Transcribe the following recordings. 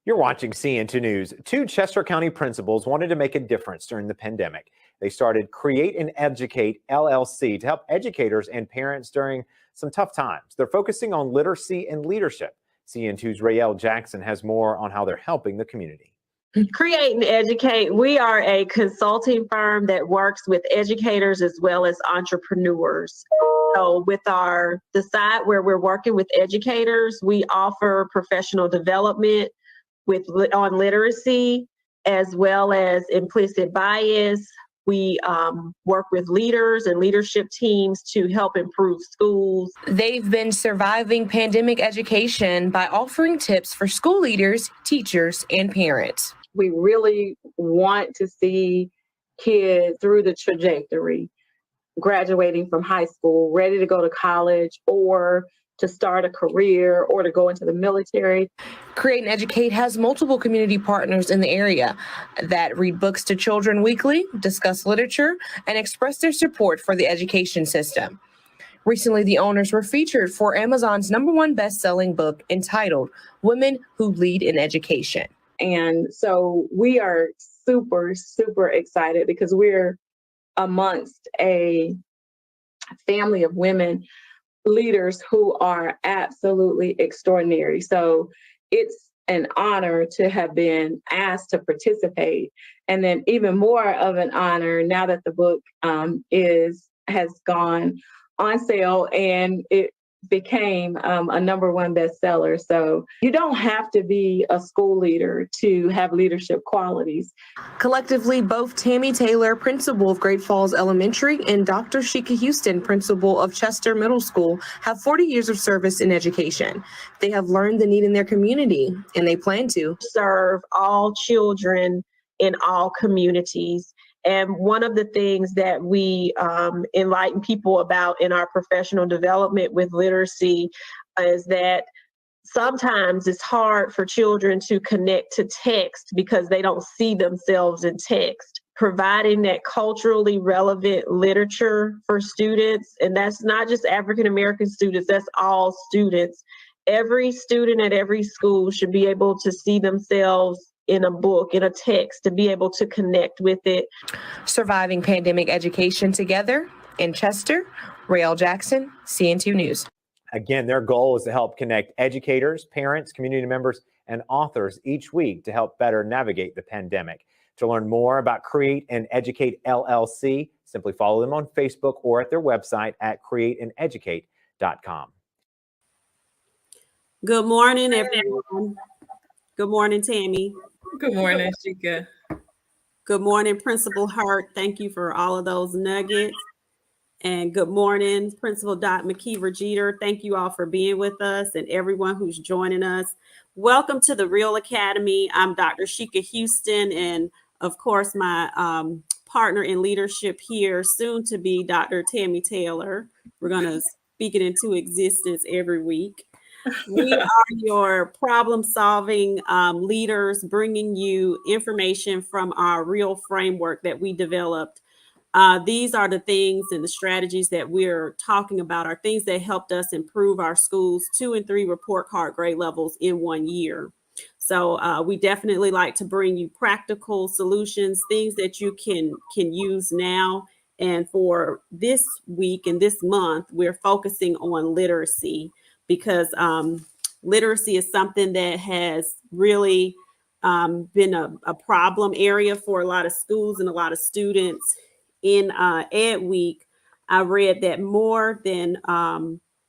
You're watching CN2 News. Two Chester County principals wanted to make a difference during the pandemic. They started Create and Educate LLC to help educators and parents during some tough times. They're focusing on literacy and leadership. CN2's R.E.A.L.L Jackson has more on how they're helping the community. Create and Educate, we are a consulting firm that works with educators as well as entrepreneurs. So with the side where we're working with educators, we offer professional development on literacy as well as implicit bias. We work with leaders and leadership teams to help improve schools. They've been surviving pandemic education by offering tips for school leaders, teachers, and parents. We really want to see kids through the trajectory, graduating from high school, ready to go to college or to start a career or to go into the military. Create and Educate has multiple community partners in the area that read books to children weekly, discuss literature, and express their support for the education system. Recently, the owners were featured for Amazon's #1 best-selling book entitled Women Who Lead in Education. And so we are super, super excited because we're amongst a family of women leaders who are absolutely extraordinary. So it's an honor to have been asked to participate. And then even more of an honor now that the book has gone on sale and it became a #1 bestseller. So you don't have to be a school leader to have leadership qualities. Collectively, both Tammy Taylor, principal of Great Falls Elementary, and Dr. Sheka Houston, principal of Chester Middle School, have 40 years of service in education. They have learned the need in their community, and they plan to serve all children in all communities. And one of the things that we enlighten people about in our professional development with literacy is that sometimes it's hard for children to connect to text because they don't see themselves in text. Providing that culturally relevant literature for students, and that's not just African American students, that's all students. Every student at every school should be able to see themselves in a book, in a text, to be able to connect with it. Surviving pandemic education together in Chester, R.E.A.L Jackson, CN2 News. Again, their goal is to help connect educators, parents, community members, and authors each week to help better navigate the pandemic. To learn more about Create and Educate LLC, simply follow them on Facebook or at their website at createandeducate.com. Good morning, everyone. Good morning, Tammy. Good morning, Sheka. Good morning, Principal Hart. Thank you for all of those nuggets. And good morning, Principal McKeever Jeter. Thank you all for being with us and everyone who's joining us. Welcome to the R.E.A.L Academy. I'm Dr. Sheka Houston, and of course, my partner in leadership here, soon to be Dr. Tammy Taylor. We're going to speak it into existence every week. We are your problem-solving leaders, bringing you information from our R.E.A.L framework that we developed. These are the things and the strategies that we're talking about, are things that helped us improve our schools' 2 and 3 report card grade levels in 1 year. So we definitely like to bring you practical solutions, things that you can use now. And for this week and this month, we're focusing on literacy, because literacy is something that has really been a problem area for a lot of schools and a lot of students. In Ed Week, I read that more than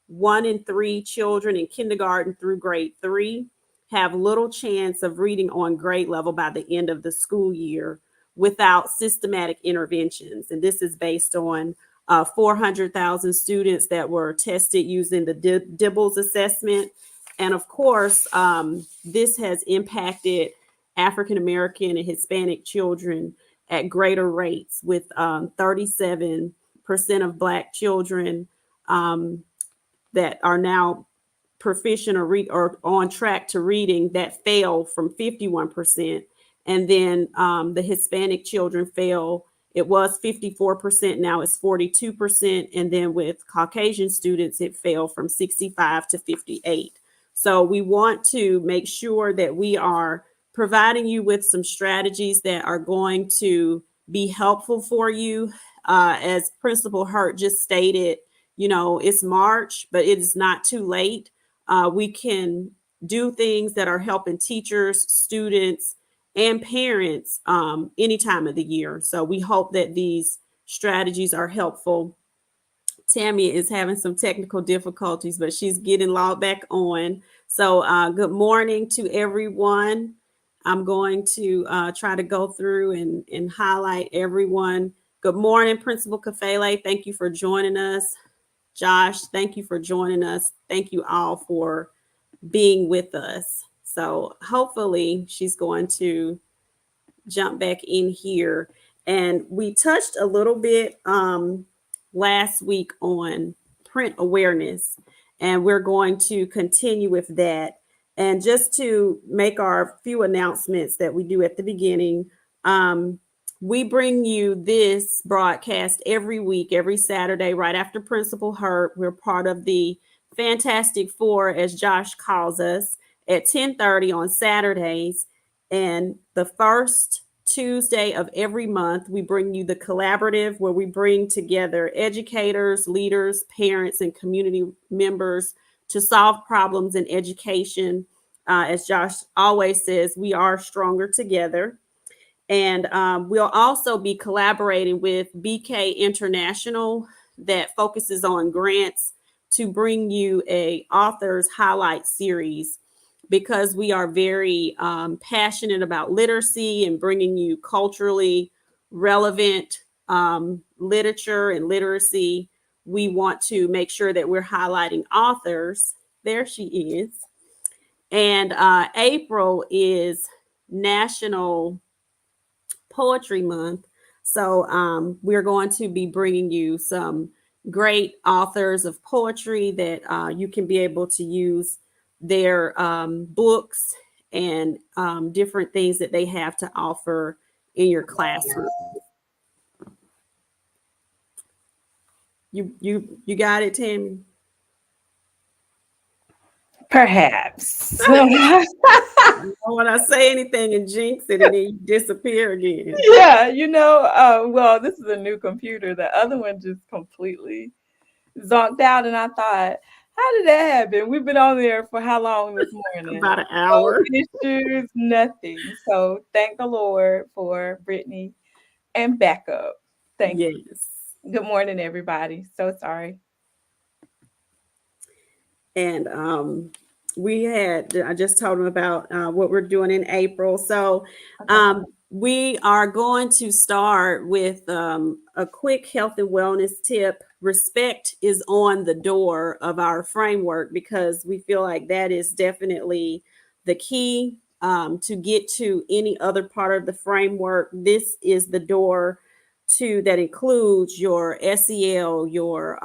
1 in 3 children in kindergarten through grade 3 have little chance of reading on grade level by the end of the school year without systematic interventions. And this is based on 400,000 students that were tested using the Dibbles assessment. And of course, this has impacted African American and Hispanic children at greater rates, with 37% of Black children that are now proficient or on track to reading that fail from 51%. And then the Hispanic children fail. It was 54%, now it's 42%. And then with Caucasian students, it fell from 65 to 58. So we want to make sure that we are providing you with some strategies that are going to be helpful for you. As Principal Hurt just stated, it's March, but it is not too late. We can do things that are helping teachers, students, and parents any time of the year. So we hope that these strategies are helpful. Tammy is having some technical difficulties, but she's getting logged back on. So good morning to everyone. I'm going to try to go through and highlight everyone. Good morning, Principal Kafele. Thank you for joining us. Josh, thank you for joining us. Thank you all for being with us. So hopefully she's going to jump back in here. And we touched a little bit last week on print awareness, and we're going to continue with that. And just to make our few announcements that we do at the beginning, we bring you this broadcast every week, every Saturday, right after Principal Hurt. We're part of the Fantastic Four, as Josh calls us, at 10:30 on Saturdays. And the first Tuesday of every month, we bring you the collaborative, where we bring together educators, leaders, parents, and community members to solve problems in education. As Josh always says, we are stronger together. And we'll also be collaborating with BK International, that focuses on grants, to bring you a author's highlight series, because we are very passionate about literacy and bringing you culturally relevant literature and literacy. We want to make sure that we're highlighting authors. There she is. And April is National Poetry Month. So we're going to be bringing you some great authors of poetry that you can be able to use their books and different things that they have to offer in your classroom. You got it, Tammy? Perhaps. When I say anything and jinx it, and then you disappear again. Yeah, well, this is a new computer. The other one just completely zonked out, and I thought, how did that happen? We've been on there for how long this morning? About an hour. No issues, nothing. So thank the Lord for Brittany and backup. Thank you. Good morning, everybody. So sorry. And I just told them about what we're doing in April. So we are going to start with a quick health and wellness tip. Respect is on the door of our framework, because we feel like that is definitely the key to get to any other part of the framework. This is the door that includes your SEL, your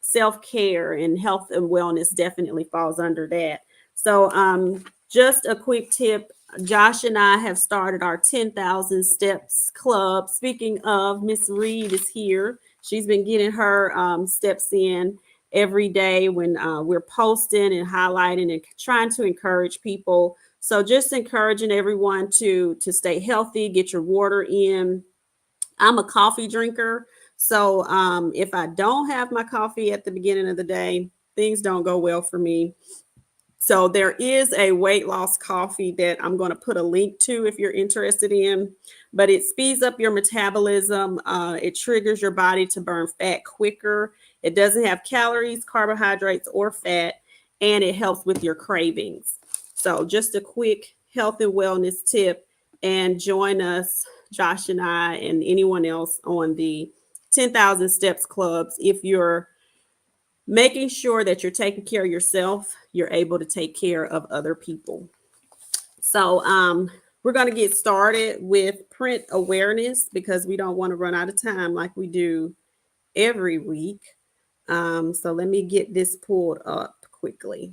self-care, and health and wellness definitely falls under that. So just a quick tip. Josh and I have started our 10,000 Steps Club. Speaking of, Miss Reed is here. She's been getting her steps in every day when we're posting and highlighting and trying to encourage people. So just encouraging everyone to stay healthy, get your water in. I'm a coffee drinker. So if I don't have my coffee at the beginning of the day, things don't go well for me. So there is a weight loss coffee that I'm going to put a link to if you're interested in, but it speeds up your metabolism. It triggers your body to burn fat quicker. It doesn't have calories, carbohydrates, or fat, and it helps with your cravings. So just a quick health and wellness tip, and join us, Josh and I, and anyone else on the 10,000 Steps Clubs. If you're making sure that you're taking care of yourself, you're able to take care of other people. So we're going to get started with print awareness, because we don't want to run out of time like we do every week. So let me get this pulled up quickly.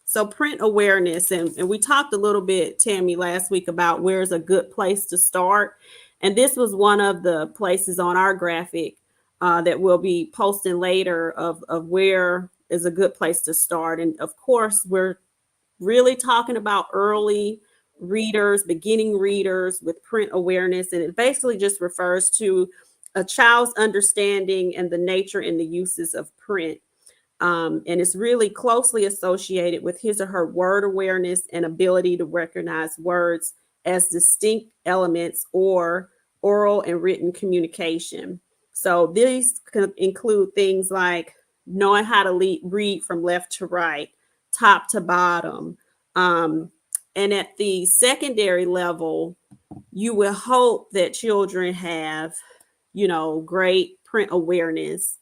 So print awareness, and we talked a little bit, Tammy, last week about where's a good place to start. And this was one of the places on our graphic that we'll be posting later of where is a good place to start. And of course, we're really talking about early readers, beginning readers with print awareness. And it basically just refers to a child's understanding and the nature and the uses of print. And it's really closely associated with his or her word awareness and ability to recognize words as distinct elements or oral and written communication. So these can include things like knowing how to read from left to right, top to bottom. And at the secondary level, you will hope that children have, great print awareness.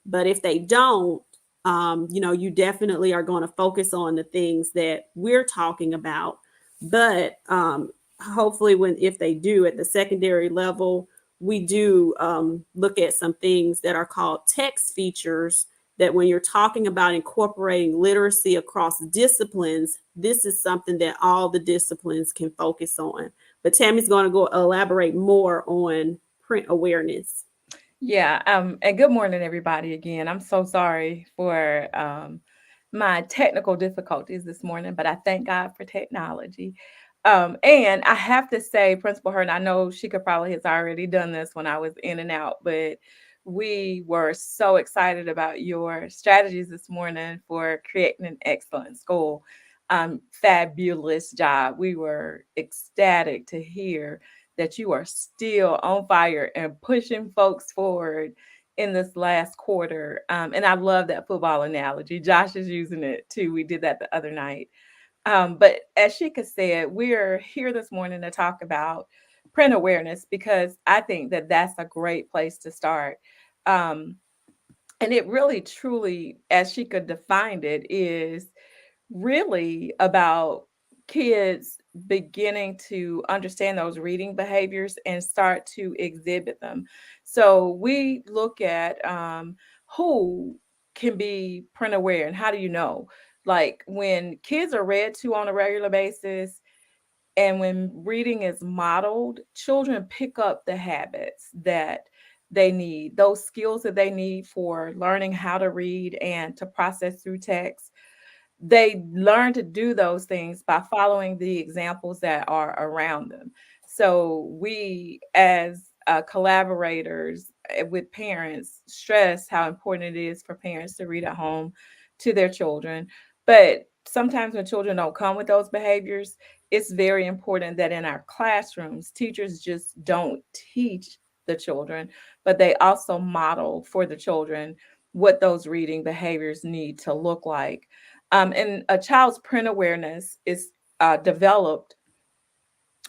But if they don't, you definitely are going to focus on the things that we're talking about. But hopefully, if they do at the secondary level, we do look at some things that are called text features. That when you're talking about incorporating literacy across disciplines, this is something that all the disciplines can focus on. But Tammy's going to go elaborate more on print awareness. Yeah, and good morning, everybody. Again, I'm so sorry for my technical difficulties this morning, but I thank God for technology. And I have to say, Principal Hurd, I know she could probably has already done this when I was in and out, but we were so excited about your strategies this morning for creating an excellent school. Fabulous job. We were ecstatic to hear that you are still on fire and pushing folks forward in this last quarter. And I love that football analogy. Josh is using it too. We did that the other night. But as Sheka said, we're here this morning to talk about print awareness because I think that that's a great place to start. Um, and it really, truly, as Sheka defined it, is really about kids beginning to understand those reading behaviors and start to exhibit them. So we look at who can be print aware and how do you know? Like when kids are read to on a regular basis and when reading is modeled, children pick up the habits that they need, those skills that they need for learning how to read and to process through text. They learn to do those things by following the examples that are around them. So we, as collaborators with parents, stress how important it is for parents to read at home to their children. But sometimes when children don't come with those behaviors, it's very important that in our classrooms, teachers just don't teach the children, but they also model for the children what those reading behaviors need to look like. And a child's print awareness is developed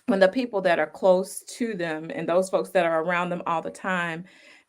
when the people that are close to them and those folks that are around them all the time.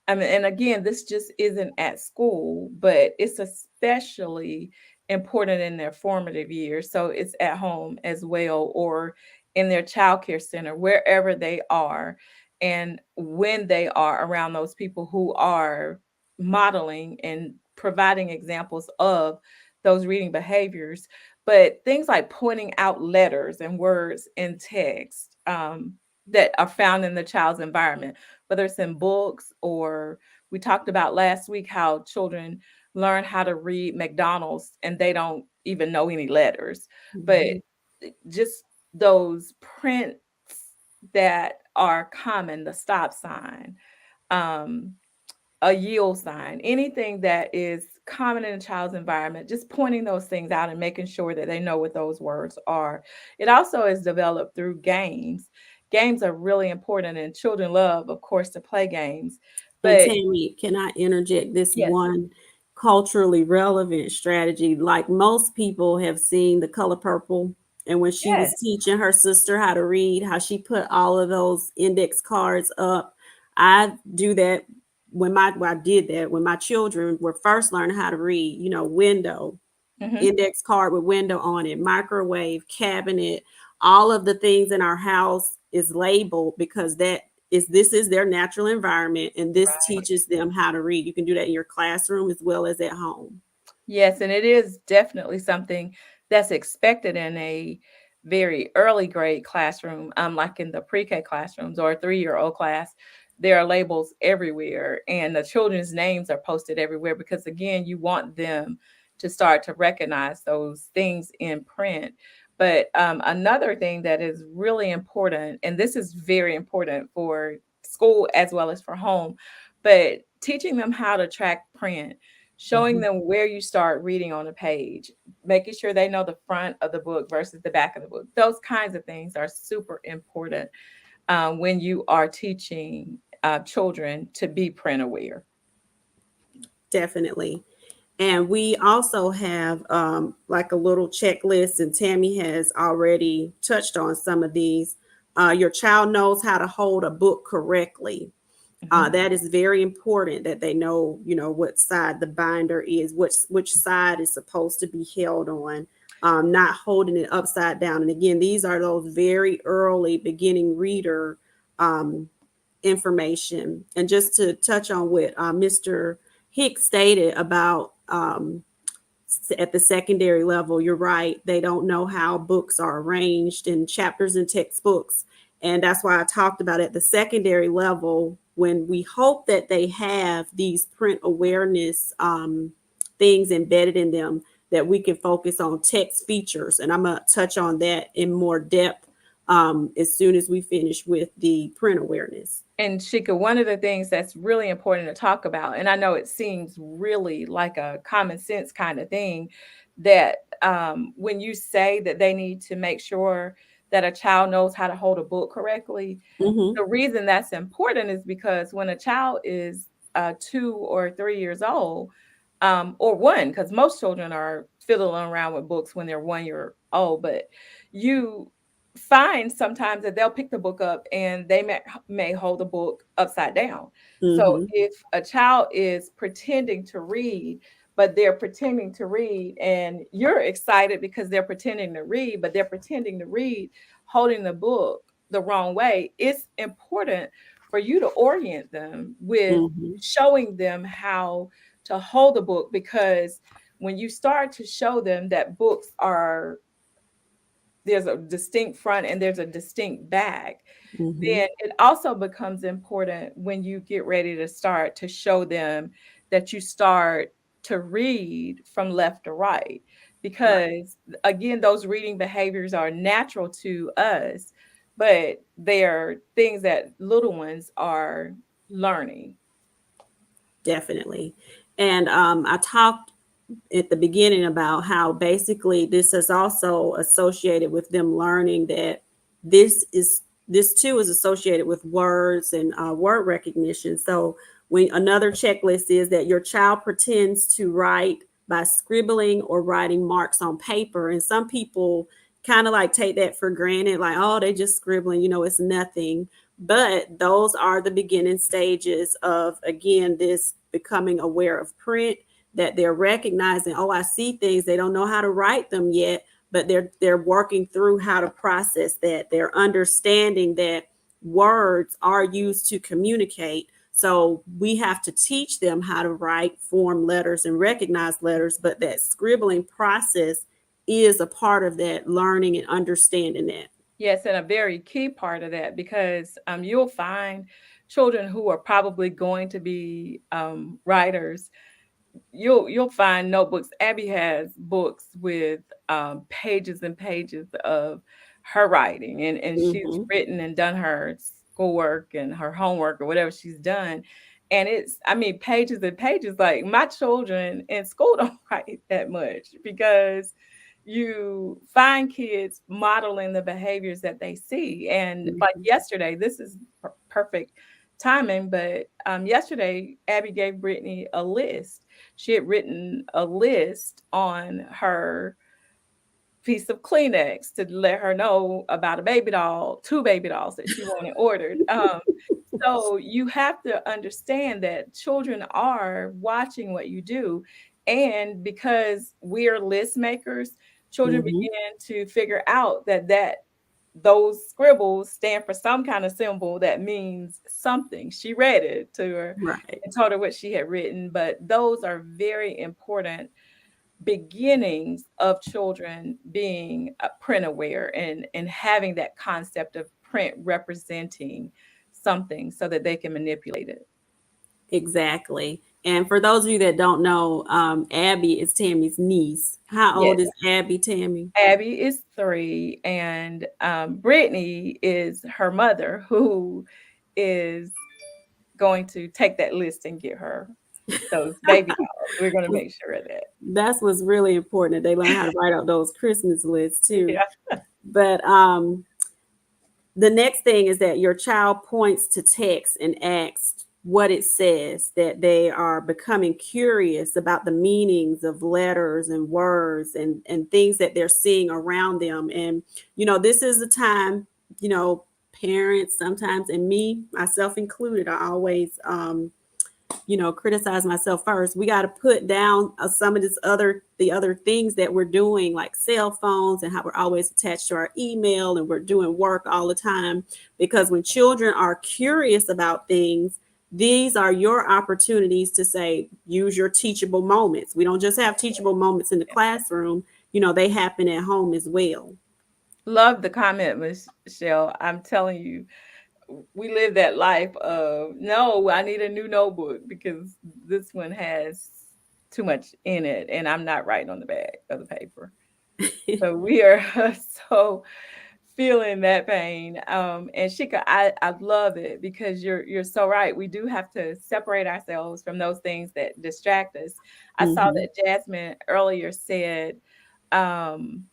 I mean, and again, this just isn't at school, but it's especially important in their formative years. So it's at home as well, or in their childcare center, wherever they are. And when they are around those people who are modeling and providing examples of those reading behaviors, but things like pointing out letters and words in text that are found in the child's environment, whether it's in books or we talked about last week how children learn how to read McDonald's and they don't even know any letters. But just those prints that are common, the stop sign, um, a yield sign, anything that is common in a child's environment, just pointing those things out and making sure that they know what those words are. It also is developed through games. Games are really important, and children love, of course, to play games. And But Tammy, can I interject this yes, one culturally relevant strategy? Like most people have seen The Color Purple, and when she was yes, teaching her sister how to read, how she put all of those index cards up. I do that I did that when my children were first learning how to read, window, hmm, index card with window on it, microwave, cabinet, all of the things in our house is labeled because this is their natural environment and this right. teaches them how to read. You can do that in your classroom as well as at home. Yes, and it is definitely something that's expected in a very early grade classroom, like in the pre-K classrooms or a 3-year-old class. There are labels everywhere, and the children's names are posted everywhere because, again, you want them to start to recognize those things in print. But another thing that is really important, and this is very important for school as well as for home, but teaching them how to track print, showing Mhm. them where you start reading on a page, making sure they know the front of the book versus the back of the book. Those kinds of things are super important when you are teaching children to be print aware. Definitely. And we also have like a little checklist, and Tammy has already touched on some of these. Your child knows how to hold a book correctly. Mhm. That is very important that they know, what side the binder is, which side is supposed to be held on, not holding it upside down. And again, these are those very early beginning reader um, information. And just to touch on what Mr. Hicks stated about at the secondary level, you're right. They don't know how books are arranged in chapters and textbooks. And that's why I talked about at the secondary level, when we hope that they have these print awareness things embedded in them, that we can focus on text features. And I'm going to touch on that in more depth as soon as we finish with the print awareness. And Shika, one of the things that's really important to talk about, and I know it seems really like a common sense kind of thing, that when you say that they need to make sure that a child knows how to hold a book correctly, Mm-hmm. the reason that's important is because when a child is 2 or 3 years old, or one, because most children are fiddling around with books when they're 1 year old, but you find sometimes that they'll pick the book up and they may hold the book upside down. So Mm-hmm. if a child is pretending to read, but they're pretending to read, and you're excited because they're pretending to read, but they're pretending to read holding the book the wrong way, it's important for you to orient them with Mm-hmm. showing them how to hold the book, because when you start to show them that books are, there's a distinct front and there's a distinct back, Mm-hmm. then it also becomes important when you get ready to start to show them that you start to read from left to right. Right. Because again, those reading behaviors are natural to us, but they're things that little ones are learning. Definitely. And I talked at the beginning about how basically this is also associated with them learning that this too is associated with words and word recognition. So when another checklist is that your child pretends to write by scribbling or writing marks on paper, and some people kind of like take that for granted, like, oh, they just scribbling, it's nothing. But those are the beginning stages of, again, this becoming aware of print, that they're recognizing, oh, I see things. They don't know how to write them yet, but they're working through how to process that. They're understanding that words are used to communicate. So we have to teach them how to write, form letters, and recognize letters, but that scribbling process is a part of that learning and understanding that. Yes, and a very key part of that, because you'll find children who are probably going to be writers. You'll find notebooks. Abby has books with pages and pages of her writing, and she's Mm-hmm. written and done her schoolwork and her homework or whatever she's done. And it's, I mean, pages and pages. Like, my children in school don't write that much, because you find kids modeling the behaviors that they see. And like Mm-hmm. yesterday, this is perfect timing, but yesterday Abby gave Brittany a list. She had written a list on her piece of Kleenex to let her know about a baby doll, 2 baby dolls that she wanted ordered. So you have to understand that children are watching what you do. And because we're list makers, children Mm-hmm. begin to figure out that those scribbles stand for some kind of symbol that means something. She read it to her Right. and told her what she had written. But those are very important beginnings of children being print aware, and having that concept of print representing something so that they can manipulate it. Exactly. And for those of you that don't know, Abby is Tammy's niece. How Yes. old is Abby, Tammy? Abby is 3, and Brittany is her mother, who is going to take that list and get her those baby dolls. We're going to make sure of that. That's what's really important, that they learn how to write out those Christmas lists too. Yeah. But the next thing is that your child points to text and asks what it says, that they are becoming curious about the meanings of letters and words and things that they're seeing around them. And, this is the time, parents sometimes, and me, myself included, I always, criticize myself first. We got to put down some of the other things that we're doing, like cell phones, and how we're always attached to our email and we're doing work all the time. Because when children are curious about things, these are your opportunities to say, use your teachable moments. We don't just have teachable moments in the classroom, they happen at home as well. Love the comment, Michelle. I'm telling you, we live that life of, no, I need a new notebook because this one has too much in it and I'm not writing on the back of the paper. So we are so feeling that pain. And Shika, I love it because you're so right. We do have to separate ourselves from those things that distract us. I saw Mm-hmm. that Jasmine earlier said, um,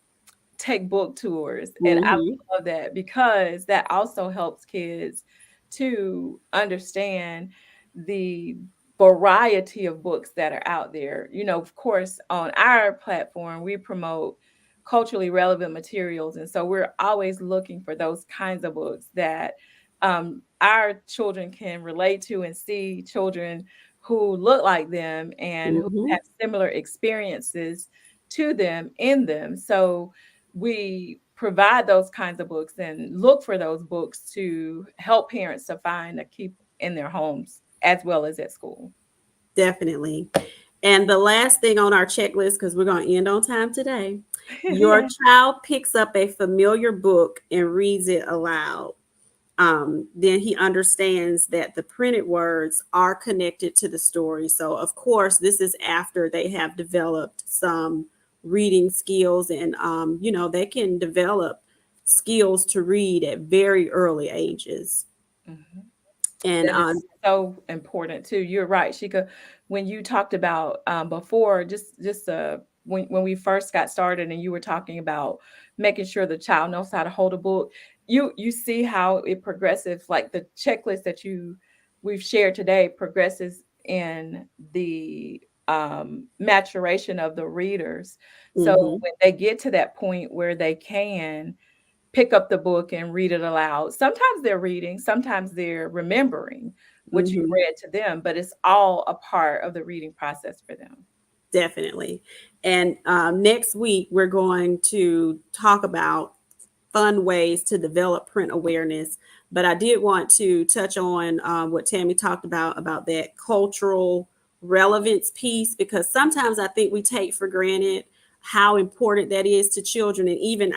take book tours. And I Mm-hmm. love that because that also helps kids to understand the variety of books that are out there. Of course, on our platform, we promote culturally relevant materials. And so we're always looking for those kinds of books that our children can relate to and see children who look like them and who Mm-hmm. have similar experiences to them in them. So we provide those kinds of books and look for those books to help parents to find a keep in their homes as well as at school. Definitely. And the last thing on our checklist, because we're going to end on time today, your Yeah. child picks up a familiar book and reads it aloud. Then he understands that the printed words are connected to the story. So, of course, this is after they have developed some reading skills, and, they can develop skills to read at very early ages. Mhm. And That is so important too. You're right, Shika. When you talked about before, just when we first got started, and you were talking about making sure the child knows how to hold a book, you see how it progresses. Like the checklist that we've shared today progresses in the maturation of the readers. So mhm, when they get to that point where they can pick up the book and read it aloud. Sometimes they're reading, sometimes they're remembering what you mhm, read to them, but it's all a part of the reading process for them. definitely. And next week, we're going to talk about fun ways to develop print awareness. But I did want to touch on what Tammy talked about that cultural relevance piece, because sometimes I think we take for granted how important that is to children. And even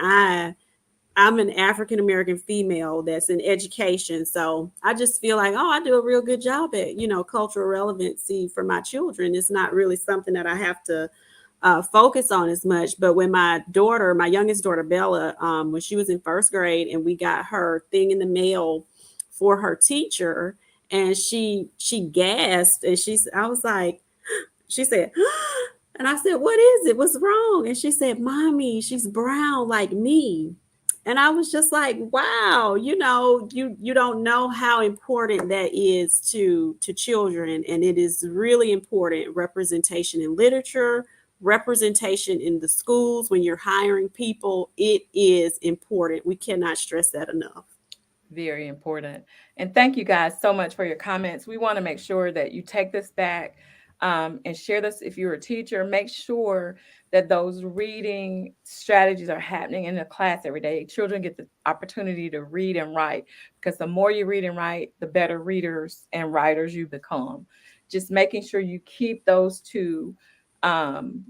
I'm an African American female that's in education. So I just feel like, oh, I do a real good job at, cultural relevancy for my children. It's not really something that I have to focus on as much. But when my youngest daughter, Bella, when she was in first grade and we got her thing in the mail for her teacher, and she gasped, and I was like, she said, and I said, what is it? What's wrong? And she said, Mommy, she's brown like me. And I was just like, wow, you don't know how important that is to children. And it is really important. Representation in literature, representation in the schools, when you're hiring people, it is important. We cannot stress that enough. Very important. And thank you guys so much for your comments. We want to make sure that you take this back and share this. If you're a teacher, make sure that those reading strategies are happening in the class every day. Children get the opportunity to read and write, because the more you read and write, the better readers and writers you become. Just making sure you keep those two um,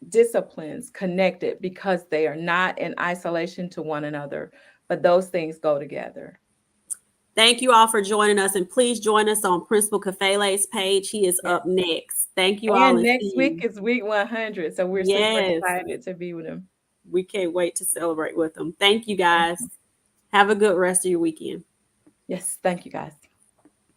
disciplines connected, because they are not in isolation to one another, but those things go together. Thank you all for joining us, and please join us on Principal Kafele's page. He is up next. Thank you all. And next week is week 100, so we're super excited to be with him. We can't wait to celebrate with him. Thank you, guys. Have a good rest of your weekend. Yes, thank you, guys.